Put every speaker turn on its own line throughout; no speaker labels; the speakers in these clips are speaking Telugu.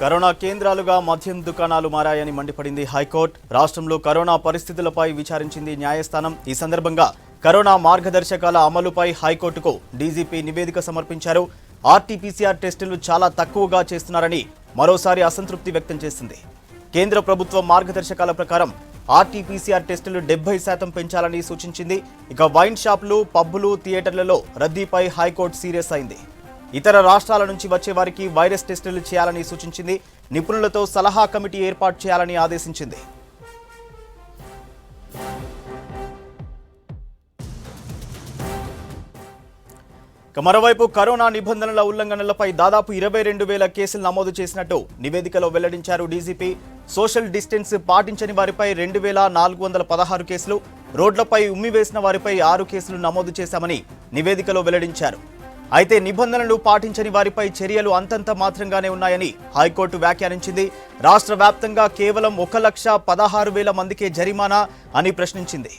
కరోనా కేంద్రాలుగా మద్యం దుకాణాలు మారాయని మండిపడింది హైకోర్టు. రాష్ట్రంలో కరోనా పరిస్థితులపై విచారించింది న్యాయస్థానం. ఈ సందర్భంగా కరోనా మార్గదర్శకాల అమలుపై హైకోర్టుకు డీజీపీ నివేదిక సమర్పించారు. ఆర్టీపీసీఆర్ టెస్టులు చాలా తక్కువగా చేస్తున్నారని మరోసారి అసంతృప్తి వ్యక్తం చేసింది. కేంద్ర ప్రభుత్వ మార్గదర్శకాల ప్రకారం ఆర్టీపీసీఆర్ టెస్టులు 70% పెంచాలని సూచించింది. ఇక వైన్ షాపులు, పబ్బులు, థియేటర్లలో రద్దీపై హైకోర్టు సీరియస్ అయింది. ఇతర రాష్ట్రాల నుంచి వచ్చే వారికి వైరస్ టెస్టులు చేయాలని సూచించింది. నిపుణులతో సలహా కమిటీ ఏర్పాటు చేయాలని ఆదేశించింది. మరోవైపు కరోనా నిబంధనల ఉల్లంఘనలపై దాదాపు 22,000 కేసులు నమోదు చేసినట్టు నివేదికలో వెల్లడించారు డీజీపీ. సోషల్ డిస్టెన్స్ పాటించని వారిపై 2,416 కేసులు, రోడ్లపై ఉమ్మివేసిన వారిపై 6 కేసులు నమోదు చేశామని నివేదికలో వెల్లడించారు. అయితే నిబంధనలు పాటించని వారిపై చర్యలు అంతంత మాత్రంగానే ఉన్నాయని హైకోర్టు వ్యాఖ్యానించింది. రాష్ట్ర వ్యాప్తంగా కేవలం 1,16,000 మందికే జరిమానా అని ప్రశ్నించింది.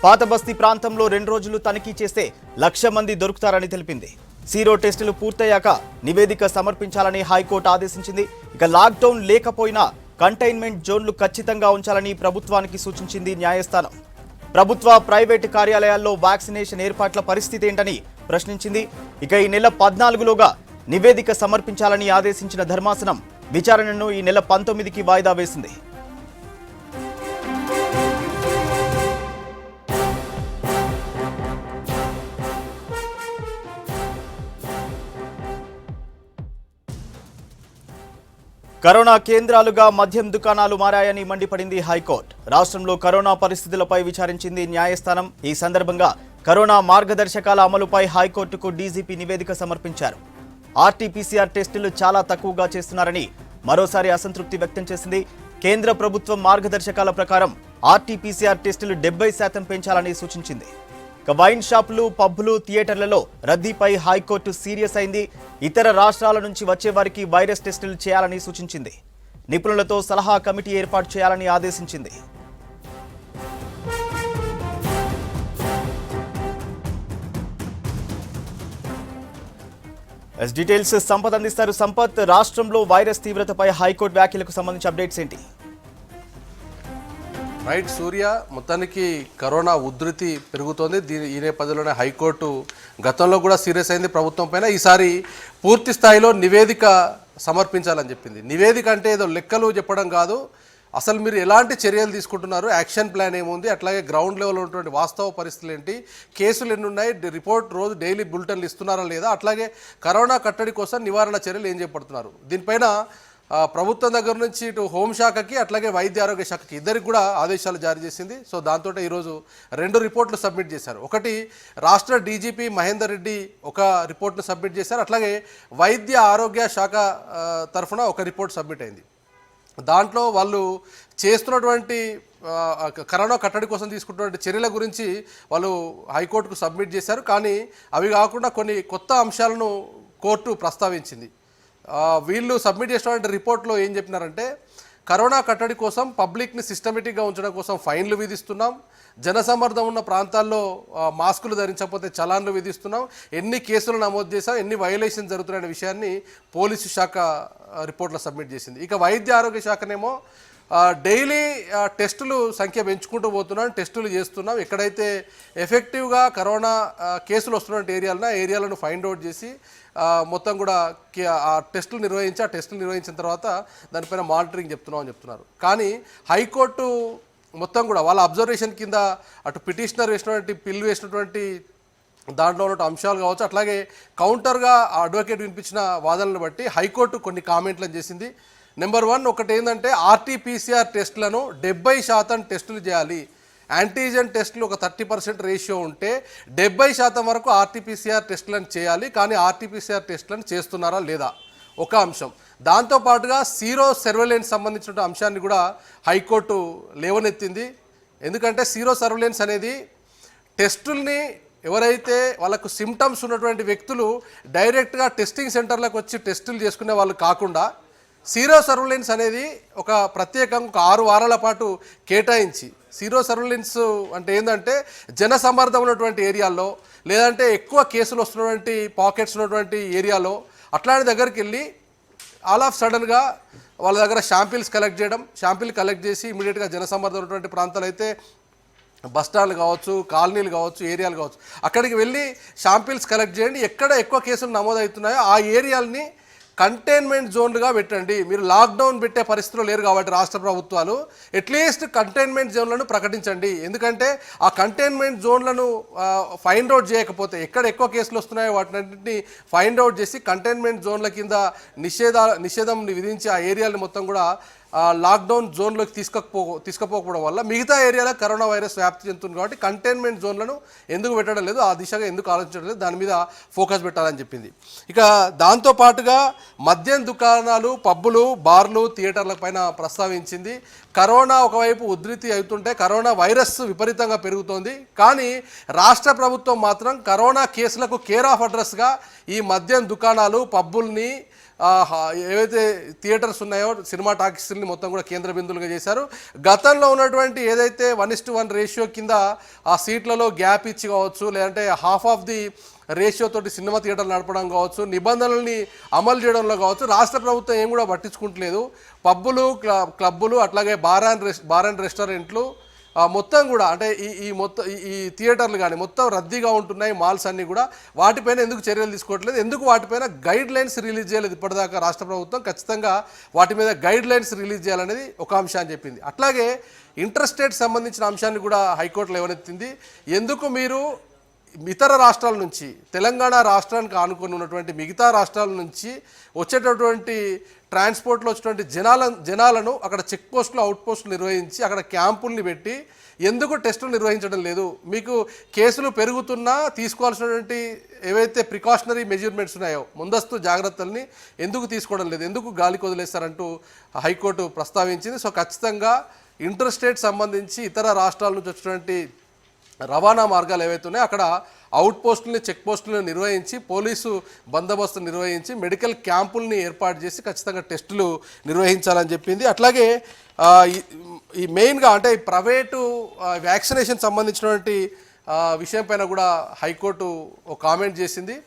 పాత బస్తీ ప్రాంతంలో 2 రోజులు తనిఖీ చేస్తే 1,00,000 మంది దొరుకుతారని తెలిపింది. సీరో టెస్టులు పూర్తయ్యాక నివేదిక సమర్పించాలని హైకోర్టు ఆదేశించింది. ఇక లాక్డౌన్ లేకపోయినా కంటైన్మెంట్ జోన్లు ఖచ్చితంగా ఉంచాలని ప్రభుత్వానికి సూచించింది న్యాయస్థానం. ప్రభుత్వ, ప్రైవేటు కార్యాలయాల్లో వ్యాక్సినేషన్ ఏర్పాట్ల పరిస్థితి ఏంటని ప్రశ్నించింది. ఇక ఈ నెల 14లోగా నివేదిక సమర్పించాలని ఆదేశించిన ధర్మాసనం విచారణను ఈ నెల 19కి వాయిదా వేసింది. కరోనా కేంద్రాలుగా మద్యం దుకాణాలు మారాయని మండిపడింది హైకోర్టు. రాష్ట్రంలో కరోనా పరిస్థితులపై విచారించింది న్యాయస్థానం. ఈ సందర్భంగా కరోనా మార్గదర్శకాల అమలుపై హైకోర్టుకు డీజీపీ నివేదిక సమర్పించారు. ఆర్టీపీసీఆర్ టెస్టులు చాలా తక్కువగా చేస్తున్నారని మరోసారి అసంతృప్తి వ్యక్తం చేసింది. కేంద్ర ప్రభుత్వం మార్గదర్శకాల ప్రకారం ఆర్టీపీసీఆర్ టెస్టులు 70% పెంచాలని సూచించింది. ఇక వైన్ షాపులు, పబ్బులు, థియేటర్లలో రద్దీపై హైకోర్టు సీరియస్ అయింది. ఇతర రాష్ట్రాల నుంచి వచ్చే వారికి వైరస్ టెస్టులు చేయాలని సూచించింది. నిపుణులతో సలహా కమిటీ ఏర్పాటు చేయాలని ఆదేశించింది. డీటెయిల్స్ సంపత్ అందిస్తారు. సంపత్, రాష్ట్రంలో వైరస్ తీవ్రతపై హైకోర్టు వ్యాఖ్యలకు సంబంధించి అప్డేట్స్ ఏంటి?
రైట్ సూర్య, మొత్తానికి కరోనా ఉధృతి పెరుగుతోంది. ఈ నేపథ్యంలోనే హైకోర్టు గతంలో కూడా సీరియస్ అయింది ప్రభుత్వం పైన. ఈసారి పూర్తి స్థాయిలో నివేదిక సమర్పించాలని చెప్పింది. నివేదిక అంటే ఏదో లెక్కలు చెప్పడం కాదు, అసలు మీరు ఎలాంటి చర్యలు తీసుకుంటున్నారు, యాక్షన్ ప్లాన్ ఏముంది, అట్లాగే గ్రౌండ్ లెవెల్లో ఉన్నటువంటి వాస్తవ పరిస్థితులు ఏంటి, కేసులు ఎన్ని ఉన్నాయి, రిపోర్ట్ రోజు డైలీ బులెటిన్లు ఇస్తున్నారా లేదా, అట్లాగే కరోనా కట్టడి కోసం నివారణ చర్యలు ఏం చేపడుతున్నారు, దీనిపైన ప్రభుత్వం దగ్గర నుంచి ఇటు హోంశాఖకి అట్లాగే వైద్య ఆరోగ్య శాఖకి ఇద్దరికి కూడా ఆదేశాలు జారీ చేసింది. సో దాంతో ఈరోజు 2 రిపోర్ట్లు సబ్మిట్ చేశారు. ఒకటి రాష్ట్ర డీజీపీ మహేందర్ రెడ్డి ఒక రిపోర్ట్ను సబ్మిట్ చేశారు. అట్లాగే వైద్య ఆరోగ్య శాఖ తరఫున ఒక రిపోర్ట్ సబ్మిట్ అయింది. దాంట్లో వాళ్ళు చేస్తున్నటువంటి కరోనా కట్టడి కోసం తీసుకుంటున్నటువంటి చర్యల గురించి వాళ్ళు హైకోర్టుకు సబ్మిట్ చేశారు. కానీ అవి కాకుండా కొన్ని కొత్త అంశాలను కోర్టు ప్రస్తావించింది. వీళ్ళు సబ్మిట్ చేసినటువంటి రిపోర్ట్లో ఏం చెప్పినారంటే, కరోనా కట్టడి కోసం పబ్లిక్ని సిస్టమేటిక్గా ఉంచడం కోసం ఫైన్లు విధిస్తున్నాం, జనసమ్మర్దం ఉన్న ప్రాంతాల్లో మాస్కులు ధరించకపోతే చలాన్లు విధిస్తున్నాం, ఎన్ని కేసులు నమోదు చేశాం, ఎన్ని వైలేషన్ జరుగుతున్నాయనే విషయాన్ని పోలీసు శాఖ రిపోర్ట్లో సబ్మిట్ చేసింది. ఇక వైద్య ఆరోగ్య శాఖనేమో డైలీ టెస్టులు సంఖ్య పెంచుకుంటూ పోతున్నాం, టెస్టులు చేస్తున్నాం, ఎక్కడైతే ఎఫెక్టివ్గా కరోనా కేసులు వస్తున్న ఏరియాలను ఫైండ్ అవుట్ చేసి మొత్తం కూడా ఆ టెస్టులు నిర్వహించిన తర్వాత దానిపైన మానిటరింగ్ చెప్తున్నామని చెప్తున్నారు. కానీ హైకోర్టు మొత్తం కూడా వాళ్ళ అబ్జర్వేషన్ కింద అటు పిటిషనర్ వేసినటువంటి దాంట్లో ఉన్న అంశాలు కావచ్చు, అట్లాగే కౌంటర్గా అడ్వకేట్ వినిపించిన వాదనలను బట్టి హైకోర్టు కొన్ని కామెంట్లను చేసింది. నెంబర్ 1 ఒకటి ఏంటంటే, ఆర్టీపీసీఆర్ టెస్టులను 70% టెస్టులు చేయాలి. యాంటీజెన్ టెస్టులు ఒక 30% రేషియో ఉంటే 70% వరకు ఆర్టీపీసీఆర్ టెస్టులను చేయాలి. కానీ ఆర్టీపీసీఆర్ టెస్టులను చేస్తున్నారా లేదా ఒక అంశం. దాంతోపాటుగా సీరో సర్వేలెన్స్ సంబంధించిన అంశాన్ని కూడా హైకోర్టు లేవనెత్తింది. ఎందుకంటే సీరో సర్వేలెన్స్ అనేది టెస్టుల్ని ఎవరైతే వాళ్ళకు సిమ్టమ్స్ ఉన్నటువంటి వ్యక్తులు డైరెక్ట్గా టెస్టింగ్ సెంటర్లకు వచ్చి టెస్టులు చేసుకునే వాళ్ళు కాకుండా, సీరో సర్వేలెన్స్ అనేది ఒక ప్రత్యేకంగా ఒక 6 వారాల పాటు కేటాయించి, సీరో సర్వేలెన్స్ అంటే ఏంటంటే జనసమ్మర్దం ఉన్నటువంటి ఏరియాల్లో లేదంటే ఎక్కువ కేసులు వస్తున్నటువంటి పాకెట్స్ ఉన్నటువంటి ఏరియాలో అట్లాంటి దగ్గరికి వెళ్ళి ఆల్ ఆఫ్ సడన్గా వాళ్ళ దగ్గర షాంపిల్స్ కలెక్ట్ చేసి ఇమీడియట్గా జనసమ్మర్దం ఉన్నటువంటి ప్రాంతాలు అయితే బస్ స్టాండ్లు కావచ్చు, కాలనీలు కావచ్చు, ఏరియాలు కావచ్చు, అక్కడికి వెళ్ళి షాంపిల్స్ కలెక్ట్ చేయండి. ఎక్కడ ఎక్కువ కేసులు నమోదవుతున్నాయో ఆ ఏరియాలని కంటైన్మెంట్ జోన్లుగా పెట్టండి. మీరు లాక్డౌన్ పెట్టే పరిస్థితులు లేరు కాబట్టి రాష్ట్ర ప్రభుత్వాలు అట్లీస్ట్ కంటైన్మెంట్ జోన్లను ప్రకటించండి. ఎందుకంటే ఆ కంటైన్మెంట్ జోన్లను ఫైండ్ అవుట్ చేయకపోతే ఎక్కడ ఎక్కువ కేసులు వస్తున్నాయో వాటిని ఫైండ్ అవుట్ చేసి కంటైన్మెంట్ జోన్ల కింద నిషేధం విధించి ఆ ఏరియాలను మొత్తం కూడా లాక్డౌన్ జోన్లోకి తీసుకుపోకపోవడం వల్ల మిగతా ఏరియాలో కరోనా వైరస్ వ్యాప్తి చెందుతుంది. కాబట్టి కంటైన్మెంట్ జోన్లను ఎందుకు పెట్టడం లేదు, ఆ దిశగా ఎందుకు ఆలోచించడం లేదు, దాని మీద ఫోకస్ పెట్టాలని చెప్పింది. ఇక దాంతోపాటుగా మద్యం దుకాణాలు, పబ్బులు, బార్లు, థియేటర్ల పైన ప్రస్తావించింది. కరోనా ఒకవైపు ఉధృతి అవుతుంటే కరోనా వైరస్ విపరీతంగా పెరుగుతోంది. కానీ రాష్ట్ర ప్రభుత్వం మాత్రం కరోనా కేసులకు కేర్ ఆఫ్ అడ్రస్గా ఈ మద్యం దుకాణాలు, పబ్బుల్ని, ఏవైతే థియేటర్స్ ఉన్నాయో సినిమా టాకీస్ని మొత్తం కూడా కేంద్ర బిందువులుగా చేశారు. గతంలో ఉన్నటువంటి ఏదైతే 1:1 రేషియో కింద ఆ సీట్లలో గ్యాప్ ఇచ్చి కావచ్చు, లేదంటే హాఫ్ ఆఫ్ ది రేషియో తోటి సినిమా థియేటర్లు నడపడం కావచ్చు, నిబంధనల్ని అమలు చేయడంలో కావచ్చు రాష్ట్ర ప్రభుత్వం ఏం కూడా పట్టించుకుంటలేదు. పబ్బులు, క్లబ్బులు, అట్లాగే బార్ అండ్ రెస్టారెంట్లు మొత్తం కూడా అంటే ఈ థియేటర్లు కానీ మొత్తం రద్దీగా ఉంటున్నాయి. మాల్స్ అన్నీ కూడా వాటిపైన ఎందుకు చర్యలు తీసుకోవట్లేదు, ఎందుకు వాటిపైన గైడ్ లైన్స్ రిలీజ్ చేయలేదు ఇప్పటిదాకా రాష్ట్ర ప్రభుత్వం? ఖచ్చితంగా వాటి మీద గైడ్ లైన్స్ రిలీజ్ చేయాలనేది ఒక అంశాన్ని చెప్పింది. అట్లాగే ఇంటర్స్టేట్ సంబంధించిన అంశాన్ని కూడా హైకోర్టులో లేవనెత్తింది. ఎందుకు మీరు ఇతర రాష్ట్రాల నుంచి తెలంగాణ రాష్ట్రానికి ఆనుకొని ఉన్నటువంటి మిగతా రాష్ట్రాల నుంచి వచ్చేటటువంటి ట్రాన్స్పోర్ట్లో వచ్చేటువంటి జనాలను అక్కడ చెక్ పోస్టులు, అవుట్ పోస్టులు నిర్వహించి అక్కడ క్యాంపుల్ని పెట్టి ఎందుకు టెస్టులు నిర్వహించడం లేదు? మీకు కేసులు పెరుగుతున్నా తీసుకోవాల్సినటువంటి ఏవైతే ప్రికాషనరీ మెజర్మెంట్స్ ఉన్నాయో ముందస్తు జాగ్రత్తల్ని ఎందుకు తీసుకోవడం లేదు, ఎందుకు గాలికి వదిలేస్తారంటూ హైకోర్టు ప్రస్తావించింది. సో ఖచ్చితంగా ఇంటర్ స్టేట్ సంబంధించి ఇతర రాష్ట్రాల నుంచి వచ్చినటువంటి రవాణా మార్గాలు ఏవైతే ఉన్నాయో అక్కడ అవుట్ పోస్టులని, చెక్ పోస్టులను నిర్వహించి, పోలీసు బందోబస్తు నిర్వహించి, మెడికల్ క్యాంపుల్ని ఏర్పాటు చేసి ఖచ్చితంగా టెస్టులు నిర్వహించాలని చెప్పింది. అట్లాగే ఈ మెయిన్గా అంటే ప్రైవేటు వ్యాక్సినేషన్ సంబంధించినటువంటి విషయం పైన కూడా హైకోర్టు ఒక కామెంట్ చేసింది.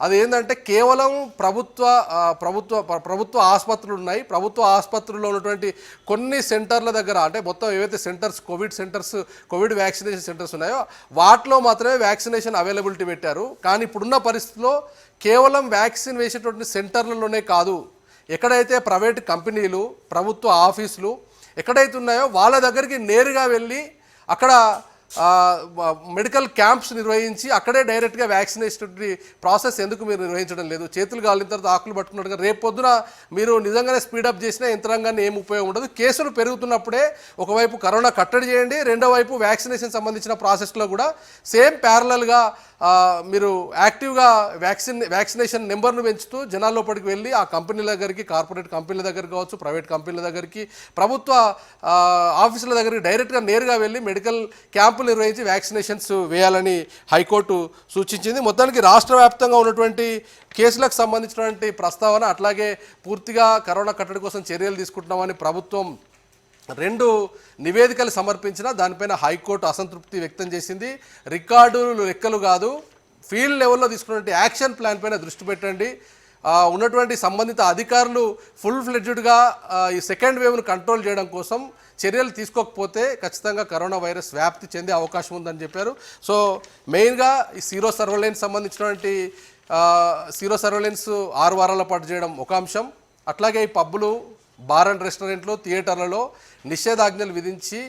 అది ఏంటంటే కేవలం ప్రభుత్వ ఆసుపత్రులు ఉన్నాయి. ప్రభుత్వ ఆసుపత్రుల్లో ఉన్నటువంటి కొన్ని సెంటర్ల దగ్గర అంటే మొత్తం ఏవైతే సెంటర్స్ కోవిడ్ వ్యాక్సినేషన్ సెంటర్స్ ఉన్నాయో వాటిలో మాత్రమే వ్యాక్సినేషన్ అవైలబిలిటీ పెట్టారు. కానీ ఇప్పుడున్న పరిస్థితిలో కేవలం వ్యాక్సిన్ వేసేటువంటి సెంటర్లలోనే కాదు, ఎక్కడైతే ప్రైవేట్ కంపెనీలు, ప్రభుత్వ ఆఫీసులు ఎక్కడైతే ఉన్నాయో వాళ్ళ దగ్గరికి నేరుగా వెళ్ళి అక్కడ మెడికల్ క్యాంప్స్ నిర్వహించి అక్కడే డైరెక్ట్గా వ్యాక్సినేషన్ ప్రాసెస్ ఎందుకు మీరు నిర్వహించడం లేదు? చేతులు గాలిన తర్వాత ఆకులు పట్టుకున్నట్టుగా రేపు పొద్దున మీరు నిజంగానే స్పీడప్ చేసిన యంత్రాంగాన్ని ఏం ఉపయోగం ఉండదు. కేసులు పెరుగుతున్నప్పుడే ఒకవైపు కరోనా కట్టడి చేయండి, రెండో వైపు వ్యాక్సినేషన్ సంబంధించిన ప్రాసెస్లో కూడా సేమ్ ప్యారలల్గా మీరు యాక్టివ్గా వ్యాక్సినేషన్ నెంబర్ను పెంచుతూ జనాల లోపలికి వెళ్ళి ఆ కంపెనీల దగ్గరికి, కార్పొరేట్ కంపెనీల దగ్గర కావచ్చు, ప్రైవేట్ కంపెనీల దగ్గరికి, ప్రభుత్వ ఆఫీసుల దగ్గరికి డైరెక్ట్గా నేరుగా వెళ్ళి మెడికల్ క్యాంపులు నిర్వహించి వ్యాక్సినేషన్స్ వేయాలని హైకోర్టు సూచించింది. మొత్తానికి రాష్ట్ర వ్యాప్తంగా ఉన్నటువంటి కేసులకు సంబంధించినటువంటి ప్రస్తావన, అట్లాగే పూర్తిగా కరోనా కట్టడి కోసం చర్యలు తీసుకుంటున్నామని ప్రభుత్వం 2 నివేదికలు సమర్పించినా దానిపైన హైకోర్టు అసంతృప్తి వ్యక్తం చేసింది. రికార్డులు లెక్కలు కాదు, ఫీల్డ్ లెవెల్లో తీసుకున్నటువంటి యాక్షన్ ప్లాన్ పైన దృష్టి పెట్టండి. ఉన్నటువంటి సంబంధిత అధికారులు ఫుల్ ఫ్లెడ్జ్డ్గా ఈ సెకండ్ వేవ్ను కంట్రోల్ చేయడం కోసం చర్యలు తీసుకోకపోతే ఖచ్చితంగా కరోనా వైరస్ వ్యాప్తి చెందే అవకాశం ఉందని చెప్పారు. సో మెయిన్గా ఈ సీరో సర్వేలెన్స్ సంబంధించినటువంటి సీరో సర్వేలెన్స్ 6 వారాల పాటు చేయడం ఒక అంశం. అట్లాగే ఈ పబ్బులు, బార్ అండ్ రెస్టారెంట్లు, థియేటర్లలో నిషేధాజ్ఞలు విధించి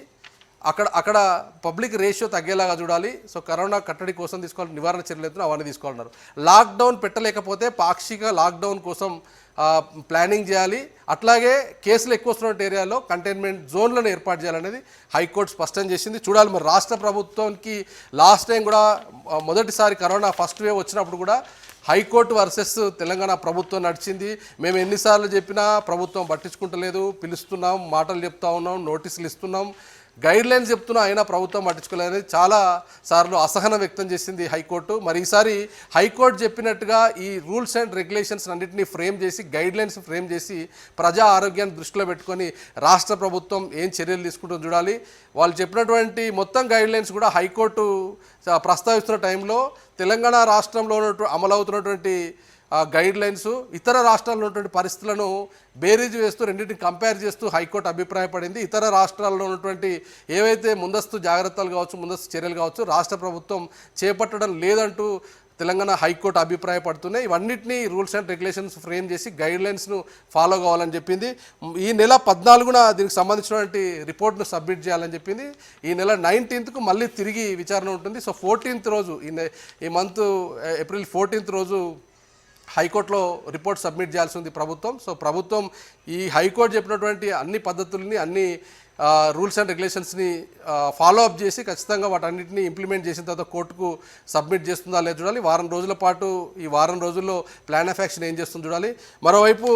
అక్కడ పబ్లిక్ రేషియో తగ్గేలాగా చూడాలి. సో కరోనా కట్టడి కోసం తీసుకోవాలి నివారణ చర్యలు అవన్నీ తీసుకోవాలన్నారు. లాక్డౌన్ పెట్టలేకపోతే పాక్షిక లాక్డౌన్ కోసం ప్లానింగ్ చేయాలి. అట్లాగే కేసులు ఎక్కువ వస్తున్న ఏరియాలో కంటైన్మెంట్ జోన్లను ఏర్పాటు చేయాలనేది హైకోర్టు స్పష్టం చేసింది. చూడాలి మరి రాష్ట్ర ప్రభుత్వానికి లాస్ట్ టైం కూడా మొదటిసారి కరోనా ఫస్ట్ వేవ్ వచ్చినప్పుడు కూడా హైకోర్టు వర్సెస్ తెలంగాణ ప్రభుత్వం నడిచింది. మేము ఎన్నిసార్లు చెప్పినా ప్రభుత్వం పట్టించుకుంటలేదు, పిలుస్తున్నాం, మాటలు చెప్తా ఉన్నాం, నోటీసులు ఇస్తున్నాం, గైడ్ లైన్స్ చెప్తున్నా అయినా ప్రభుత్వం పట్టించుకోలేదని చాలా సార్లు అసహనం వ్యక్తం చేసింది హైకోర్టు. మరి ఈసారి హైకోర్టు చెప్పినట్టుగా ఈ రూల్స్ అండ్ రెగ్యులేషన్స్ అన్నింటినీ ఫ్రేమ్ చేసి, గైడ్ లైన్స్ ఫ్రేమ్ చేసి ప్రజా ఆరోగ్యాన్ని దృష్టిలో పెట్టుకొని రాష్ట్ర ప్రభుత్వం ఏం చర్యలు తీసుకుంటుందో చూడాలి. వాళ్ళు చెప్పినటువంటి మొత్తం గైడ్ లైన్స్ కూడా హైకోర్టు ప్రస్తావిస్తున్న టైంలో తెలంగాణ రాష్ట్రంలో అమలవుతున్నటువంటి గైడ్ లైన్స్ ఇతర రాష్ట్రాల్లో ఉన్నటువంటి పరిస్థితులను బేరీజు వేస్తూ రెండింటిని కంపేర్ చేస్తూ హైకోర్టు అభిప్రాయపడింది. ఇతర రాష్ట్రాల్లో ఉన్నటువంటి ఏవైతే ముందస్తు జాగ్రత్తలు కావచ్చు, ముందస్తు చర్యలు కావచ్చు రాష్ట్ర ప్రభుత్వం చేపట్టడం లేదంటూ తెలంగాణ హైకోర్టు అభిప్రాయపడుతున్నాయి. ఇవన్నిటినీ రూల్స్ అండ్ రెగ్యులేషన్స్ ఫ్రేమ్ చేసి గైడ్ లైన్స్ను ఫాలో కావాలని చెప్పింది. ఈ నెల 14న దీనికి సంబంధించినటువంటి రిపోర్ట్ను సబ్మిట్ చేయాలని చెప్పింది. ఈ నెల 19కు మళ్ళీ తిరిగి విచారణ ఉంటుంది. సో 14th రోజు ఈ మంత్ ఏప్రిల్ 14th రోజు హైకోర్టులో రిపోర్ట్ సబ్మిట్ చేయాల్సి ఉంది ప్రభుత్వం. సో ప్రభుత్వం ఈ హైకోర్టు చెప్పినటువంటి అన్ని పద్ధతుల్ని, అన్ని రూల్స్ అండ్ రెగ్యులేషన్స్ని ఫాలో అప్ చేసి ఖచ్చితంగా వాటన్నిటిని ఇంప్లిమెంట్ చేసిన తర్వాత కోర్టుకు సబ్మిట్ చేస్తుందా లేదా చూడాలి. వారం రోజుల పాటు ఈ వారం రోజుల్లో ప్లాన్ ఆఫ్ యాక్షన్ ఏం చేస్తుందో చూడాలి. మరోవైపు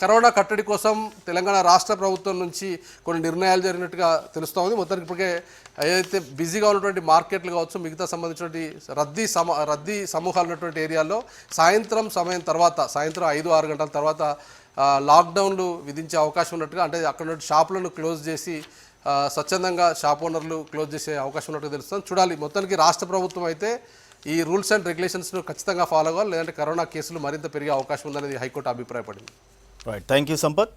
కరోనా కట్టడి కోసం తెలంగాణ రాష్ట్ర ప్రభుత్వం నుంచి కొన్ని నిర్ణయాలు జరిగినట్టుగా తెలుస్తూ ఉంది. మొత్తానికి ఇప్పటికే ఏదైతే బిజీగా ఉన్నటువంటి మార్కెట్లు కావచ్చు, మిగతా సంబంధించినటువంటి రద్దీ సమూహాలు ఉన్నటువంటి ఏరియాల్లో సాయంత్రం సమయం తర్వాత, సాయంత్రం 5-6 గంటల తర్వాత లాక్డౌన్లు విధించే అవకాశం ఉన్నట్టుగా, అంటే అక్కడ ఉన్న షాపులను క్లోజ్ చేసి స్వచ్ఛందంగా షాప్ ఓనర్లు క్లోజ్ చేసే అవకాశం ఉన్నట్టుగా తెలుస్తుంది. చూడాలి. మొత్తానికి రాష్ట్ర ప్రభుత్వం అయితే ఈ రూల్స్ అండ్ రెగ్యులేషన్స్ను ఖచ్చితంగా ఫాలో అవ్వాలి, లేదంటే కరోనా కేసులు మరింత పెరిగే అవకాశం ఉందనేది హైకోర్టు అభిప్రాయపడింది.
Right, thank you Sampath.